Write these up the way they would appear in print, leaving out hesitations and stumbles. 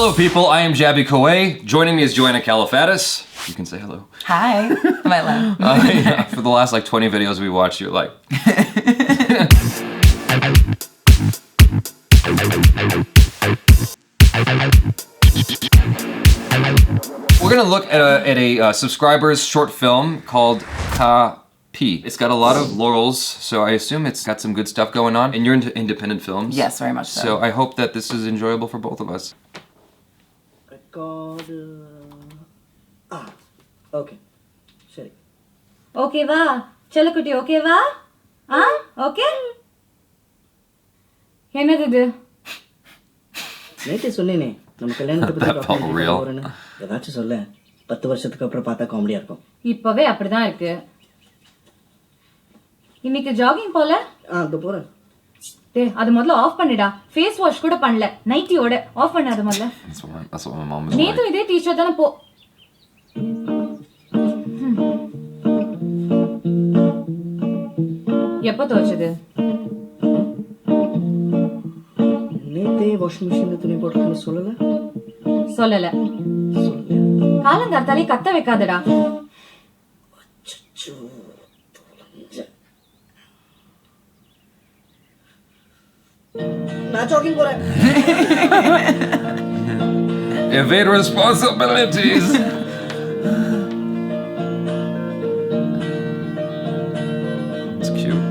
Hello people, I am Jaby KOAY. Joining me is Joanna. You can say hello. Hi. Am I loud? Yeah, for the last like 20 videos we watched, you're like... We're gonna look at a subscriber's short film called KA.PI. It's got a lot of laurels, so I assume it's got some good stuff going on. And you're into independent films. Yes, very much so. So I hope that this is enjoyable for both of us. Record. Okay. Sorry. Okay va? Chalakutti okay va? Okay? என்னது இது? நேத்தே சொன்னேனே நம்ம கல்யாணத்தை பத்தி That felt real. ஏதாச்சும் சொல்ல 10 வருஷத்துக்கு அப்புறம் பார்த்தா காமெடியா இருக்கும். இப்பவே அப்படிதான் இருக்கு. இன்னைக்கு ஜாகிங் போல? அது போறேன். டேய் அது முதல்ல ஆஃப் பண்ணிடா. ஃபேஸ் வாஷ் கூட பண்ணல. நைட்டியோட ஆஃப் பண்ணு அது முதல்ல. That's what my mom is நேத்து like. இதே டீ-ஷர்ட் தான போ. எப்ப துவைச்சது? நேத்தே வாஷிங் மிஷின்ல துணி போட்டுன்னு சொல்லல? சொல்லல. காலங்காத்தாலே கத்த வைக்காதடா. அச்சச்சோ. நான் ஜாகிங் போறேன். Evade responsibilities. It's cute.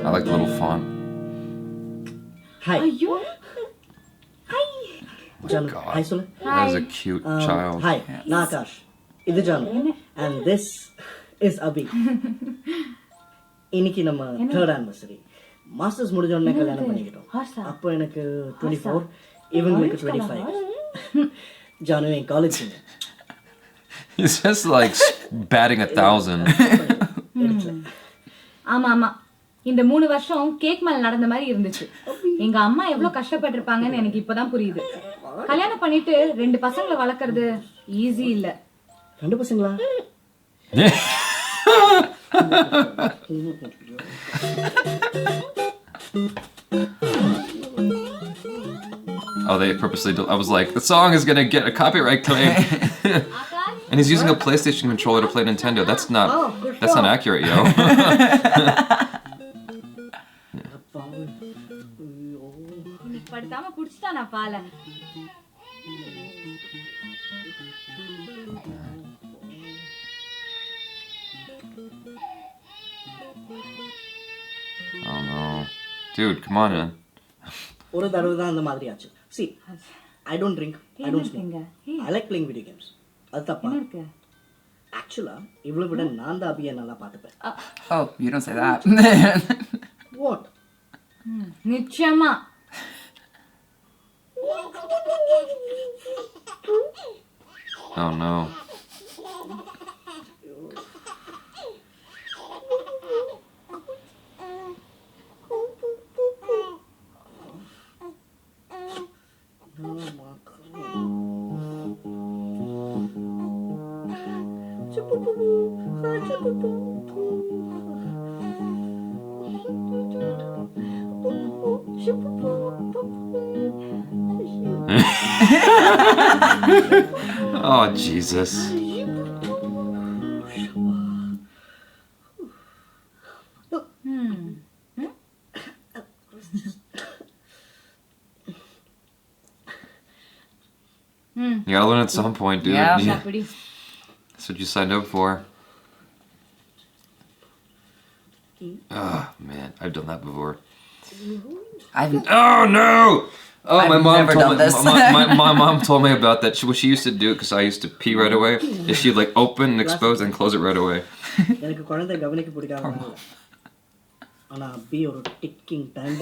I like the little font. Hi. ஐயோ. ஹாய். Janu. God. Hi சொல்லு. That is a cute child. Hi. நான் ஆகாஷ். இது Janu. And this is Abhi. இன்னைக்கு நம்ம 3rd anniversary. மாஸ்டர்ஸ் முடிஞ்ச உடனே கல்யாணம் பண்ணிக்கிட்டோம். அப்போ எனக்கு 24, இவங்களுக்கு 25. ஜானு என் college. He's just like batting 1,000. ஆமா ஆமா. இந்த 3 வருஷம் கேக் மேல நடந்த மாதிரி இருந்துச்சு. எங்க அம்மா எவ்வளவு கஷ்டப்பட்டிருப்பாங்கன்னு எனக்கு இப்பதான் புரியுது. கல்யாணம் பண்ணிட்டு 2 பசங்களை வளர்க்கறது ஈஸி இல்ல. 2 பசங்களா? Oh, they purposely I was like, the song is gonna get a copyright claim. And he's using a PlayStation controller to play Nintendo. That's not accurate, yo. படுத்தாம குடிச்சிட்டானா Bala. Oh no. Dude, come on, man. ஒரு தடவை தான் அந்த மாதிரி ஆச்சு. See, I don't drink, I don't smoke. I like playing video games. அது தப்பா? Actually, இவ்வளவு விட நான் தான் அபியை நல்லா பார்த்துப்பேன். Oh, you don't say that. What? நிச்சயமா. Oh no. Oh Jesus. You gotta learn at some point, dude. Yeah. That's what you signed up for. Oh man, I've done that before. Oh no! Oh, I've my mom never told done me. this. My mom told me about that. What she used to do, because I used to pee right away, is she'd like open and expose and close it right away. எனக்கு குழந்தை கவனிக்க பிடிக்காத. ஆனா அபி ஒரு ticking time.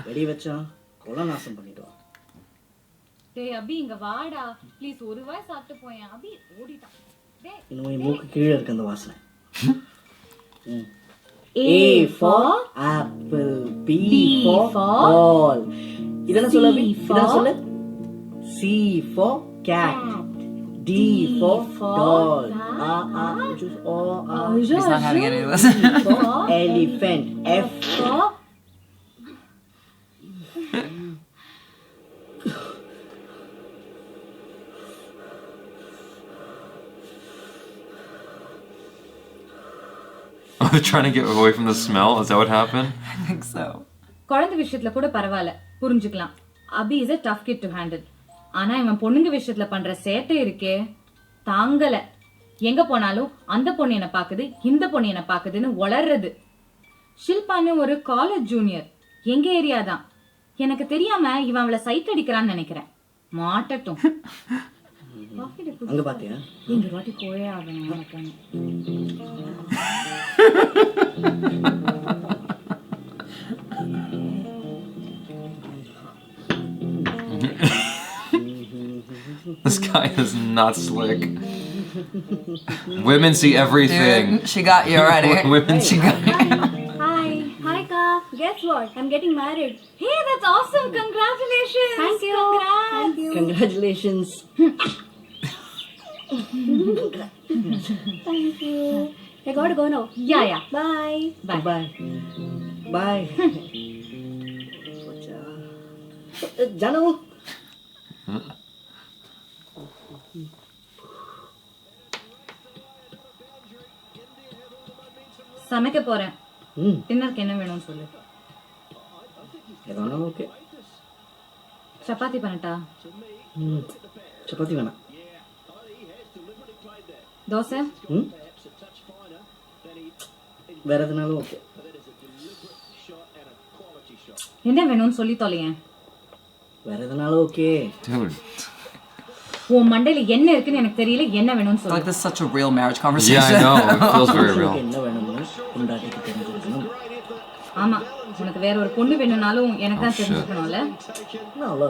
வெடி வச்சா கொலை நாசம் பண்ணிடுவா. டேய் அபி இங்க வாடா. ப்ளீஸ் ஒரு வாய் சாப்பிட்டு போயேன். அபி ஓடிட்டான். டேய் இன்னும் மூக்கு கீழே இருக்கு அந்த வாசனை. A for apple, B for ball. இதென்ன சொல்ல அபி? இதென்ன சொல்ல? C for cat, D for doll, choose O, She's not having any of this. for elephant, F for They're trying to get away from the smell. Is that what happened? I think so. குழந்தை விஷயத்துல கூட பரவாயில்ல, புரிஞ்சுக்கலாம். அபி is a tough kid to handle. ஆனா இவன் பொண்ணுங்க விஷயத்துல பண்ற சேட்டை இருக்கே, தாங்கல. எங்க போனாலும் அந்த பொண்ணு என்ன பாக்குது, இந்த பொண்ணு என்ன பாக்குதுன்னு உளறது. ஷில்பான்னு ஒரு காலேஜ் ஜூனியர், எங்க ஏரியா தான். எனக்கு தெரியாம இவன் அவளை சைட் அடிக்கிறான்னு நினைக்கிறேன். மாட்டட்டும். அங்க பாத்தியா? இங்க வாட்டி கோயே ஆகணும். This guy is not slick. Women see everything. Dude, she got you already. Women see. Hi. Hi, Ka. Guess what? I'm getting married. Hey, that's awesome. Congratulations. Thank you. Congrats. Thank you. Congratulations. Thank you. I gotta go now. Yeah. Bye. Bye. Bye. Janu. சமைக்க போறேன். டின்னருக்கு என்ன வேணும்னு சொல்லு. எதானா okay. Chapati பண்ணட்டா? Chapati வேணாம். தோசை? வேற எதுனாலும் okay. என்ன வேணும்னு சொல்லி தொலையேன். வேற எதுனாலும் ஓகே. Dude. உன் மண்டையில என்ன இருக்குன்னு எனக்கு தெரியல, என்ன வேணும்னு I feel சொல்லு. like this is such a real marriage conversation. Yeah, I know. It feels very real. என்ன வேணும்னு பொண்டாட்டிக்கு தெரிஞ்சிருக்கணும். ஆமா, உனக்கு வேற ஒரு பொண்ணு வேணும்னாலும் எனக்கு தான் தெரிஞ்சுக்கணும்ல. நான் அவ்வளோ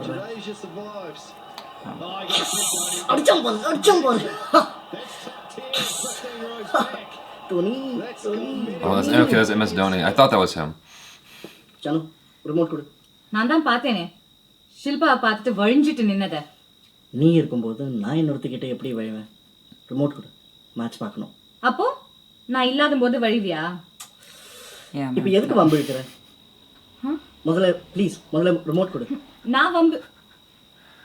அடிச்சம் போல். Tony. Oh, that's MS Dhoni. I thought that was him. Janu remote கொடு. நான் தான் பார்த்தேனே, ஷில்பாவை பார்த்துட்டு வழிஞ்சிட்டு நின்னத. நீ இருக்கும்போது நான் இன்னொருத்திக்கிட்ட எப்படி வழிவேன்? ரிமோட் கொடு, மேட்ச் பார்க்கணும். அப்போ நான் இல்லாத போது வழிவியா? Yeah, இப்போ எதுக்கு வம்பு இழுக்கிற? முதல்ல ப்ளீஸ் ரிமோட் கொடு. நான் வம்பு?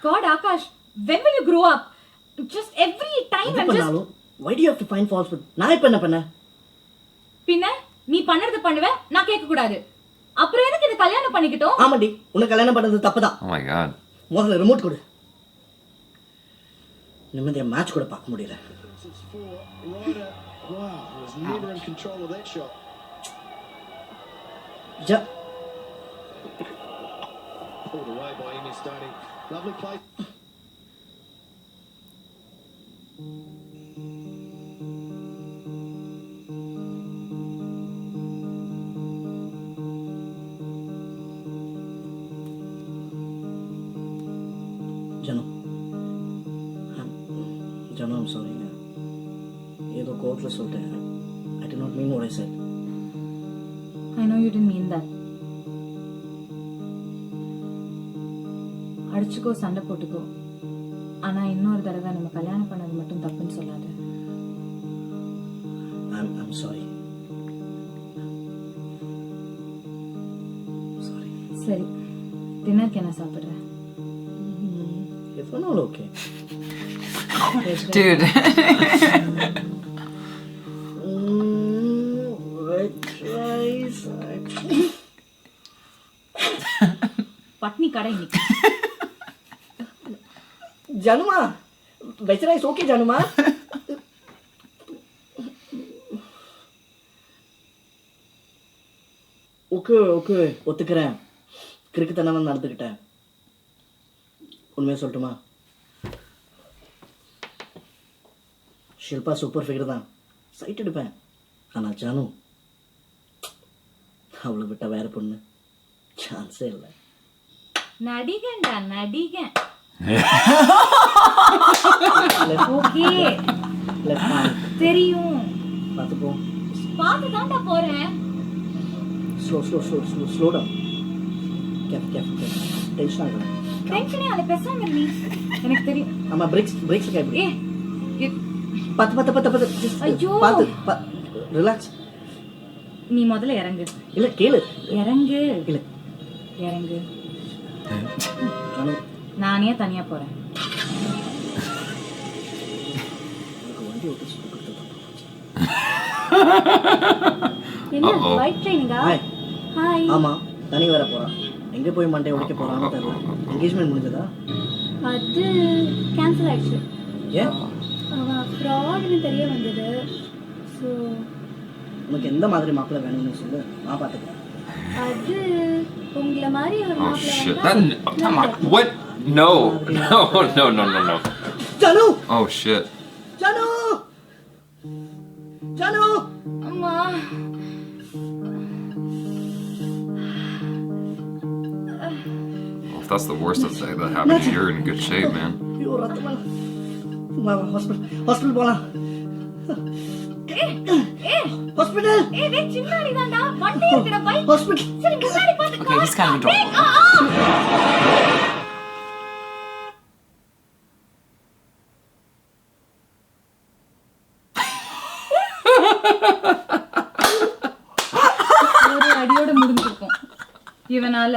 God, Akash, when will you grow up? Just every time I'm just... Why do you have to find faults with? நான் இப்போ என்ன பண்ண? பின்ன நீ பண்ணறது பண்ணுவேன், நான் கேட்க கூடாது. அப்புறம் எதுக்கு இத கல்யாணம் பண்ணிக்கிட்டோம்? ஆமாடி, உன்னை கல்யாணம் பண்ணது தப்புதான். Oh my god. முதல்ல ரிமோட் கொடு. நிம்மதியா மேட்ச் கூட பார்க்க முடியல. Janu, I'm sorry. ஏதோ கோவத்துல சொல்லிட்டேன். I did not mean what I said. I know you didn't mean that. அடிச்சுக்கோ, சண்டை போட்டுக்கோ. ஆனா இன்னொரு தடவை நம்ம கல்யாணம் பண்ணது மட்டும் தப்புன்னு சொல்லாத. I'm sorry. Sorry. சரி, டின்னருக்கு என்ன சாப்பிடுற? எதுனாலும் ஓகே. dude. பட்னி கடை இன்னைக்கு. ஜனுமா, வெஜ் ரைஸ் ஓகே ஜனுமா. ஓகே ஒத்துக்கிறேன். கிறுக்குத்தனமா நடந்துக்கிட்டேன். உண்மையை சொல்லட்டுமா? ஷில்பா சூப்பர் ஃபிகர் தான், சைட் எடுப்பேன். ஆனால் ஜானு, அவளை விட்ட வேற பொண்ணு சான்ஸே இல்லை. நடிகன்டா, நடிகன். ஓகே தெரியும், பார்த்துப்போம். பார்த்து தான்டா போறேன். Slow down. கேப் டென்ஷன் ஆகலாம். டென்ஷனே அதை பேசாம நீ. எனக்கு தெரியும். ஆமா, பிரேக்ஸ் கேப். பத்து ஐயோ, ரிலாக்ஸ். நீ முதல்ல இறங்கு. இல்ல கேளு. இறங்கு. இல்ல இறங்கு. நானே தனியா போறேன். வண்டி ஓட்ட சொல்லி கொடுத்தா என்ன Uh-oh. பைக் ட்ரெயினிங்கா? Hi hi. ஆமாம் தனி வர போகிறான் எங்கே போய் மண்டே உடைக்க போகிறான்னு தெரியல என்கேஜ்மெண்ட் முடிஞ்சதா அது கேன்சல் ஆயிடுச்சு. ஏன் அவன் ஃப்ராட்னு தெரிய வந்தது. ஸோ உனக்கு எந்த மாதிரி மாப்பிள்ளை வேணும்னு சொல்லு நான் பார்த்துக்கிறேன் அது உங்களை மாதிரி ஒரு Oh மாப்பிள்ளை shit. வந்தா Come on. What? No. No, no, no, no, no. Janu Oh shit. Janu Janu அம்மா Well, if that's the worst of that happened, you're in good shape, man. ஐயோ ரத்தமா ஹாஸ்பிட்டல் போகலாம் ஹாஸ்பிட்டல் வெயிட் சின்னாடி தான்டா வண்டி இருக்குடா பைக் ஹாஸ்பிட்டல் சரி முன்னாடி பாத்து Okay, he's kind of adorable. ஒரு அடியோட முடிஞ்சிருக்கும் இவனால.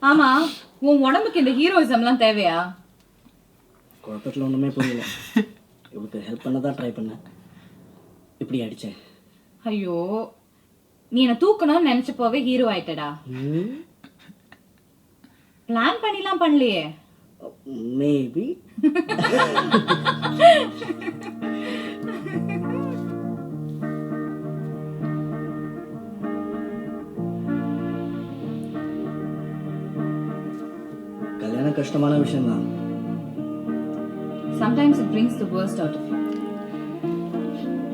ஆமா உன் உடம்புக்கு இந்த ஹீரோயிசம்லாம் தேவையா? குழப்பத்தில் ஒன்றுமே புரியல இவளுக்கு ஹெல்ப் பண்ண தான் ட்ரை பண்ணேன் இப்படி அடித்தேன் ஐயோ நீ என்ன தூக்கணும்னு நினைச்ச போவே ஹீரோ ஆயிட்டடா. பிளான் பண்ணிலாம் பண்ணலையே. மேபி கல்யாணம் கஷ்டமான விஷயம்தான். Sometimes it brings the worst out of you.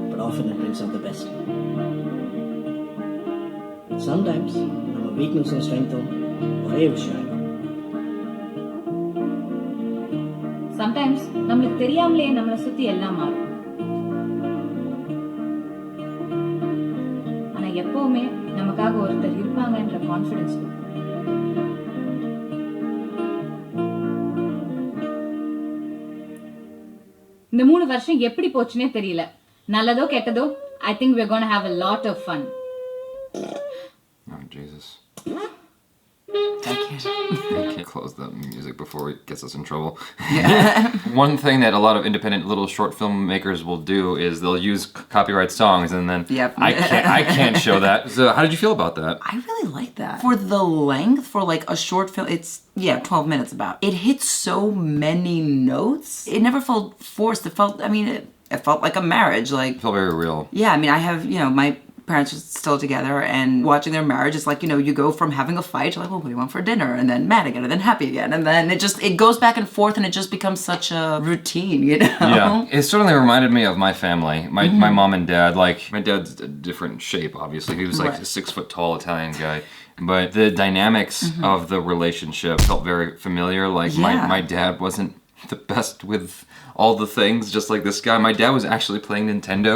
But often it brings out the best. Sometimes நம்ம வீக்னஸும் ஸ்ட்ரென்த்தும் ஒரே விஷயம் ஆகிடும். Sometimes நம்மளுக்கு தெரியாமலே நம்மளை சுத்தி எல்லாம் மாறும். ஆனா எப்பவுமே நமக்காக ஒருத்தர் இருப்பாங்கன்ற கான்ஃபிடன்ஸ். இந்த 3 வருஷம் எப்படி போச்சுனே தெரியல. நல்லதோ கெட்டதோ I think we're going to have a lot of fun. Oh Jesus. I can't. I can't close the music before it gets us in trouble. One thing that a lot of independent little short filmmakers will do is they'll use copyright songs and then Yep. I can't show that. So how did you feel about that? I really like that. For the length, for like a short film, it's, 12 minutes about. It hits so many notes. It never felt forced. It felt, it felt like a marriage. Like, It felt very real. yeah, I have, my parents are still together, and watching their marriage is like, you go from having a fight to like, well, what do you want for dinner? And then mad again, and then happy again. And then it goes back and forth, and it just becomes such a routine, Yeah, it certainly reminded me of my family. My mom and dad, like, my dad's a different shape, obviously. He was like Right. a 6 foot tall Italian guy. But the dynamics of the relationship felt very familiar. Like, Yeah. my dad wasn't the best with all the things, just like this guy. My dad was actually playing Nintendo.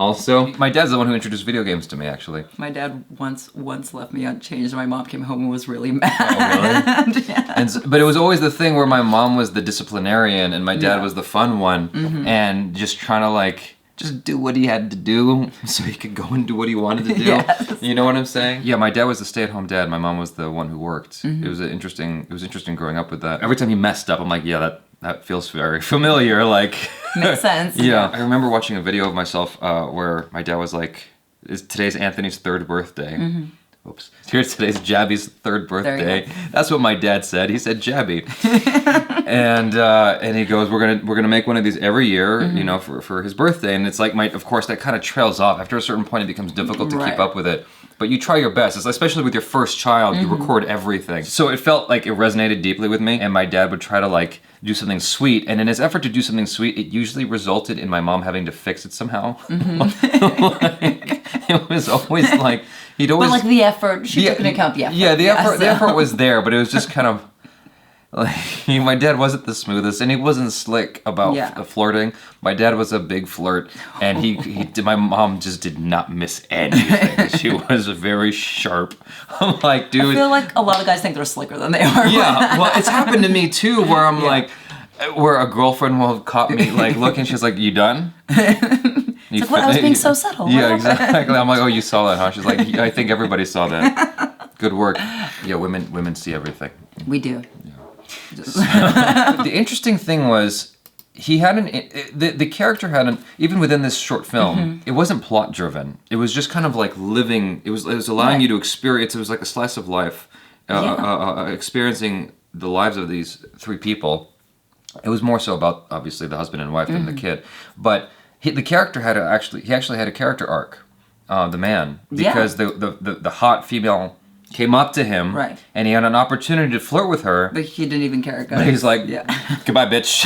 Also, my dad's the one who introduced video games to me, actually. My dad once left me unchanged, and my mom came home and was really mad. Oh, really? Yeah. And but it was always the thing where my mom was the disciplinarian and my dad Yeah. was the fun one, and just trying to like just do what he had to do so he could go and do what he wanted to do. Yes. You know what I'm saying? Yeah, my dad was the stay-at-home dad. My mom was the one who worked. It was interesting growing up with that. Every time he messed up, I'm like, yeah, that feels very familiar. Like, Makes sense. Yeah, I remember watching a video of myself where my dad was like, "Today's Anthony's 3rd birthday." Oops. Here's today's Jaby's 3rd birthday. That's what my dad said. He said Jaby. and he goes, we're gonna make one of these every year, for his birthday. And it's like of course that kind of trails off. After a certain point, it becomes difficult to keep Right. up with it. But you try your best, especially with your first child. You record everything. So it felt like it resonated deeply with me. And my dad would try to like do something sweet. And in his effort to do something sweet, it usually resulted in my mom having to fix it somehow. Like, it was always like he'd always. But like the effort, she took into account the effort. Yeah, the effort was there, but it was just kind of like my dad wasn't the smoothest, and he wasn't slick about flirting. My dad was a big flirt, and my mom just did not miss anything. She was very sharp. I'm like, dude. I feel like a lot of guys think they're slicker than they are. Yeah, well, it's happened to me too, where I'm like, where a girlfriend will have caught me like looking. She's like, "You done?" It's like, well, I was being so subtle. Yeah, exactly. I'm like, "Oh, you saw that, huh?" She's like, "I think everybody saw that. Good work." Yeah, women see everything. We do. The interesting thing was, he had the character had even within this short film, it wasn't plot driven. It was just kind of like living. It was allowing you to experience. It was like a slice of life, experiencing the lives of these three people. It was more so about obviously the husband and wife than the kid, but the character had he actually had a character arc, the man, because the hot female came up to him, right, and he had an opportunity to flirt with her, but he didn't even care. But he's like, goodbye, bitch.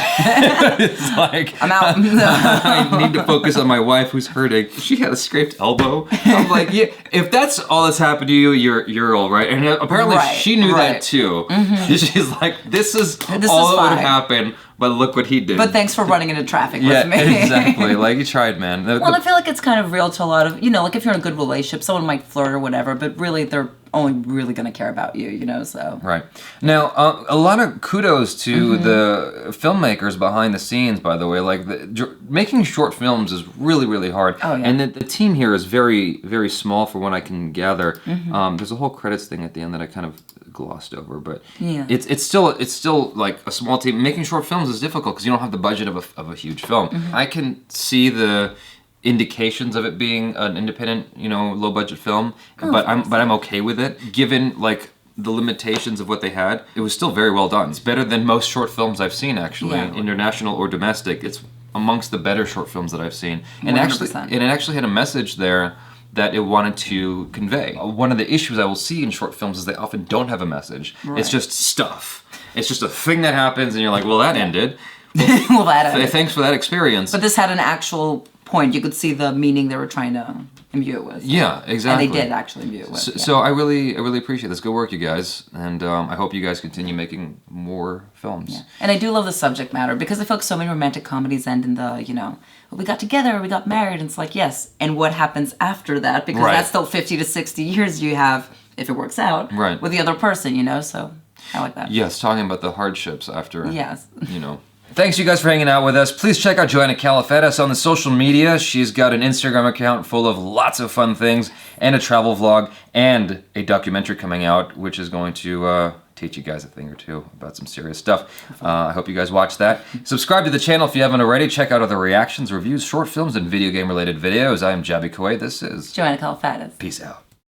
It's like, I'm out. I need to focus on my wife who's hurting. She had a scraped elbow. I'm like, yeah, if that's all that's happened to you, you're all right. And apparently she knew that too. She's like, this is all that would happen, but look what he did. But thanks for running into traffic with me. Yeah, exactly. Like, you tried, man. Well, I feel like it's kind of real to a lot of, like if you're in a good relationship, someone might flirt or whatever, but really they're only really going to care about you, so. Right. Now, a lot of kudos to the filmmakers behind the scenes, by the way. Like, making short films is really, really hard. Oh, yeah. And the team here is very, very small for what I can gather. There's a whole credits thing at the end that I kind of glossed over, but it's still like a small team. Making short films is difficult because you don't have the budget of a huge film. I can see the indications of it being an independent, low budget film, but I'm okay with it given like the limitations of what they had. It was still very well done. It's better than most short films I've seen, actually, international or domestic. It's amongst the better short films that I've seen, and 100%. it actually had a message there that it wanted to convey. One of the issues I will see in short films is they often don't have a message. Right. It's just stuff. It's just a thing that happens, and you're like, well, that ended. Well, that ended. Thanks for that experience. But this had an actual point. You could see the meaning they were trying to imbue it with. Yeah, exactly. And they did actually imbue it with. So I really appreciate this. Good work, you guys. And I hope you guys continue making more films. Yeah. And I do love the subject matter because I feel like so many romantic comedies end in the, we got together, we got married, and it's like, yes, and what happens after that? Because that's still 50 to 60 years you have, if it works out, with the other person, so I like that. Yes, talking about the hardships after, yes. Thanks, you guys, for hanging out with us. Please check out Joanna KA.PI on the social media. She's got an Instagram account full of lots of fun things, and a travel vlog, and a documentary coming out, which is going to teach you guys a thing or two about some serious stuff. I hope you guys watch that. Subscribe to the channel if you haven't already. Check out other reactions, reviews, short films, and video game-related videos. I am Jaby KOAY. This is Joanna KA.PI. Peace out.